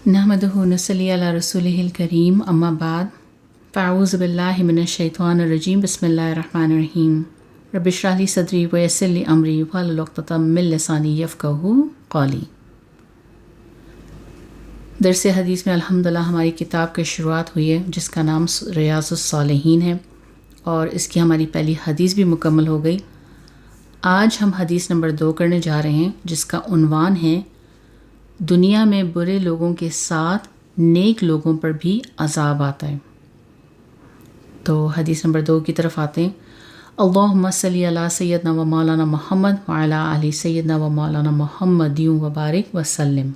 نحمدہ ونصلی علی رسولہ الکریم اما بعد فاعوذ باللہ من الشیطان الرجیم بسم اللہ الرحمن الرحیم رب اشرح لی صدری ویسر لی امری واحلل عقدۃ من لسانی یفقہوا قولی۔ درس حدیث میں الحمدللہ ہماری کتاب کی شروعات ہوئی ہے جس کا نام ریاض الصالحین ہے، اور اس کی ہماری پہلی حدیث بھی مکمل ہو گئی۔ آج ہم حدیث نمبر 2 کرنے جا رہے ہیں جس کا عنوان ہے دنیا میں برے لوگوں کے ساتھ نیک لوگوں پر بھی عذاب آتا ہے۔ تو حدیث نمبر 2 کی طرف آتے ہیں۔ اللہم صلی علی سیدنا و مولانا محمد وعلی آل سیدنا و مولانا محمد وبارک وسلم۔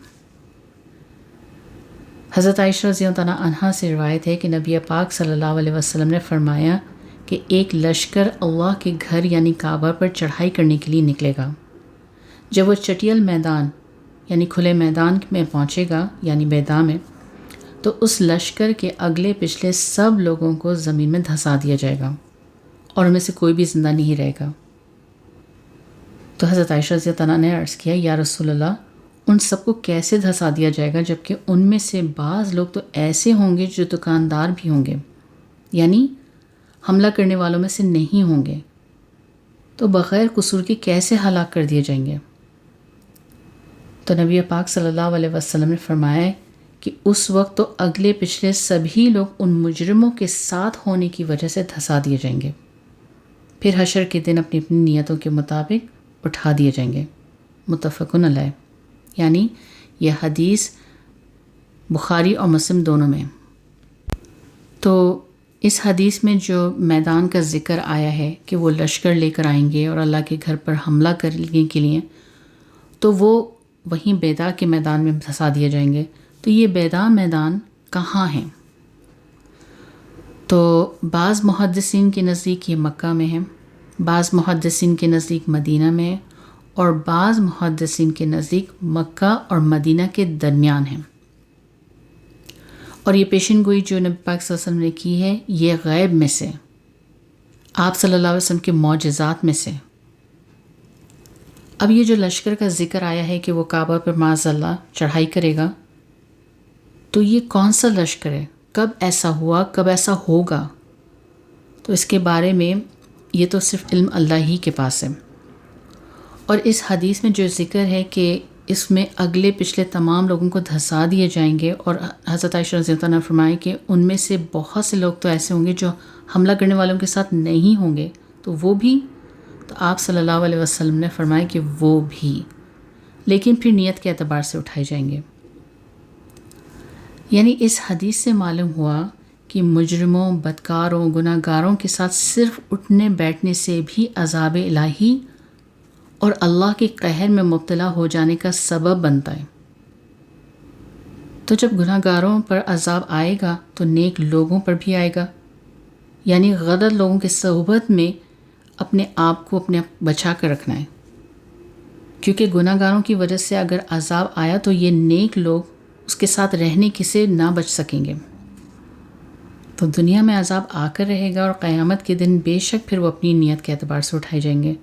حضرت عائشہ رضی اللہ عنہا سے روایت ہے کہ نبی پاک صلی اللہ علیہ وسلم نے فرمایا کہ ایک لشکر اللہ کے گھر یعنی کعبہ پر چڑھائی کرنے کے لیے نکلے گا۔ جب وہ چٹیل میدان یعنی کھلے میدان میں پہنچے گا یعنی میداں میں، تو اس لشکر کے اگلے پچھلے سب لوگوں کو زمین میں دھسا دیا جائے گا اور ان میں سے کوئی بھی زندہ نہیں رہے گا۔ تو حضرت عائشہ رضی اللہ عنہا نے عرض کیا، یا رسول اللہ، ان سب کو کیسے دھسا دیا جائے گا جبکہ ان میں سے بعض لوگ تو ایسے ہوں گے جو دکاندار بھی ہوں گے، یعنی حملہ کرنے والوں میں سے نہیں ہوں گے، تو بغیر قصور کے کیسے ہلاک کر دیے جائیں گے؟ تو نبی پاک صلی اللہ علیہ وسلم نے فرمایا کہ اس وقت تو اگلے پچھلے سبھی لوگ ان مجرموں کے ساتھ ہونے کی وجہ سے دھسا دیے جائیں گے، پھر حشر کے دن اپنی اپنی نیتوں کے مطابق اٹھا دیے جائیں گے۔ متفقن علیہ، یعنی یہ حدیث بخاری اور مسلم دونوں میں۔ تو اس حدیث میں جو میدان کا ذکر آیا ہے کہ وہ لشکر لے کر آئیں گے اور اللہ کے گھر پر حملہ کرنے کے لیے، تو وہ وہیں بیداء کے میدان میں دھسا دیے جائیں گے۔ تو یہ بیداء میدان کہاں ہیں؟ تو بعض محدثین کے نزدیک یہ مکہ میں ہے، بعض محدثین کے نزدیک مدینہ میں ہے، اور بعض محدثین کے نزدیک مکہ اور مدینہ کے درمیان ہیں۔ اور یہ پیشن گوئی جو نبی پاک صلی اللہ علیہ وسلم نے کی ہے، یہ غیب میں سے، آپ صلی اللہ علیہ وسلم کے معجزات میں سے۔ اب یہ جو لشکر کا ذکر آیا ہے کہ وہ کعبہ پر معاذ اللہ چڑھائی کرے گا، تو یہ کون سا لشکر ہے؟ کب ایسا ہوا؟ کب ایسا ہوگا؟ تو اس کے بارے میں یہ تو صرف علم اللہ ہی کے پاس ہے۔ اور اس حدیث میں جو ذکر ہے کہ اس میں اگلے پچھلے تمام لوگوں کو دھسا دیے جائیں گے، اور حضرت عائشہ رضی اللہ عنہا نے فرمایا کہ ان میں سے بہت سے لوگ تو ایسے ہوں گے جو حملہ کرنے والوں کے ساتھ نہیں ہوں گے، تو وہ بھی، تو آپ صلی اللہ علیہ وسلم نے فرمایا کہ وہ بھی، لیکن پھر نیت کے اعتبار سے اٹھائے جائیں گے۔ یعنی اس حدیث سے معلوم ہوا کہ مجرموں، بدکاروں، گناہ گاروں کے ساتھ صرف اٹھنے بیٹھنے سے بھی عذاب الہی اور اللہ کے قہر میں مبتلا ہو جانے کا سبب بنتا ہے۔ تو جب گناہ گاروں پر عذاب آئے گا تو نیک لوگوں پر بھی آئے گا، یعنی غلط لوگوں کے صحبت میں اپنے آپ کو بچا کر رکھنا ہے، کیونکہ گناہ گاروں کی وجہ سے اگر عذاب آیا تو یہ نیک لوگ اس کے ساتھ رہنے سے نہ بچ سکیں گے۔ تو دنیا میں عذاب آ کر رہے گا، اور قیامت کے دن بے شک پھر وہ اپنی نیت کے اعتبار سے اٹھائے جائیں گے،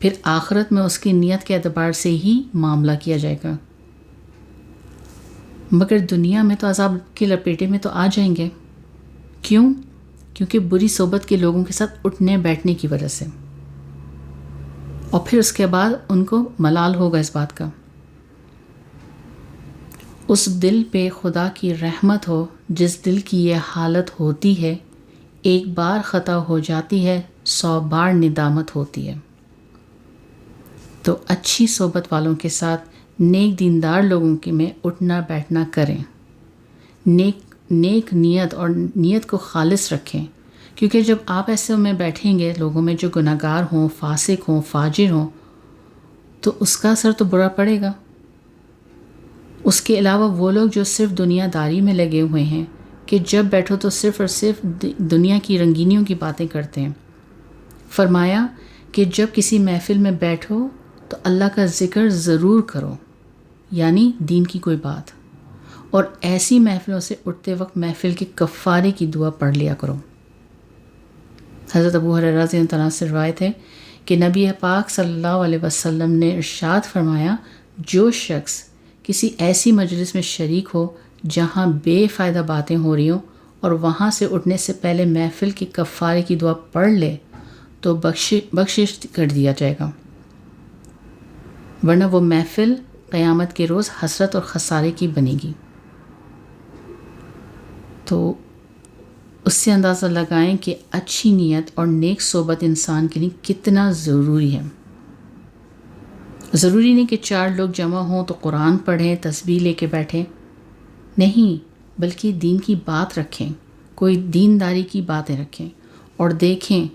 پھر آخرت میں اس کی نیت کے اعتبار سے ہی معاملہ کیا جائے گا۔ مگر دنیا میں تو عذاب کے لپیٹے میں تو آ جائیں گے۔ کیوں؟ کیونکہ بری صحبت کے لوگوں کے ساتھ اٹھنے بیٹھنے کی وجہ سے، اور پھر اس کے بعد ان کو ملال ہوگا اس بات کا۔ اس دل پہ خدا کی رحمت ہو جس دل کی یہ حالت ہوتی ہے، ایک بار خطا ہو جاتی ہے 100 بار ندامت ہوتی ہے۔ تو اچھی صحبت والوں کے ساتھ نیک دیندار لوگوں کے میں اٹھنا بیٹھنا کریں، نیک نیت اور نیت کو خالص رکھیں، کیونکہ جب آپ ایسے میں بیٹھیں گے لوگوں میں جو گناہ گار ہوں، فاسق ہوں، فاجر ہوں، تو اس کا اثر تو برا پڑے گا۔ اس کے علاوہ وہ لوگ جو صرف دنیا داری میں لگے ہوئے ہیں کہ جب بیٹھو تو صرف اور صرف دنیا کی رنگینیوں کی باتیں کرتے ہیں، فرمایا کہ جب کسی محفل میں بیٹھو تو اللہ کا ذکر ضرور کرو، یعنی دین کی کوئی بات، اور ایسی محفلوں سے اٹھتے وقت محفل کے کفارے کی دعا پڑھ لیا کرو۔ حضرت ابو ہریرہ رضی اللہ عنہ سے روایت ہے کہ نبی پاک صلی اللہ علیہ وسلم نے ارشاد فرمایا، جو شخص کسی ایسی مجلس میں شریک ہو جہاں بے فائدہ باتیں ہو رہی ہوں اور وہاں سے اٹھنے سے پہلے محفل کی کفارے کی دعا پڑھ لے تو بخشش کر دیا جائے گا، ورنہ وہ محفل قیامت کے روز حسرت اور خسارے کی بنے گی۔ تو اس سے اندازہ لگائیں کہ اچھی نیت اور نیک صحبت انسان کے لیے کتنا ضروری ہے۔ ضروری نہیں کہ 4 لوگ جمع ہوں تو قرآن پڑھیں، تسبیح لے کے بیٹھیں، نہیں، بلکہ دین کی بات رکھیں، کوئی دینداری کی باتیں رکھیں اور دیکھیں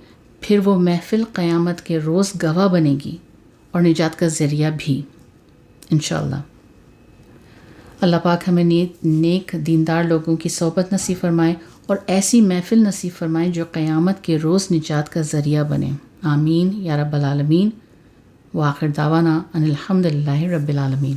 پھر وہ محفل قیامت کے روز گواہ بنے گی اور نجات کا ذریعہ بھی انشاءاللہ۔ اللہ پاک ہمیں نیک دیندار لوگوں کی صحبت نصیب فرمائے اور ایسی محفل نصیب فرمائے جو قیامت کے روز نجات کا ذریعہ بنے، آمین یا رب العالمین۔ وآخر دعوانا ان الحمد للہ رب العالمین۔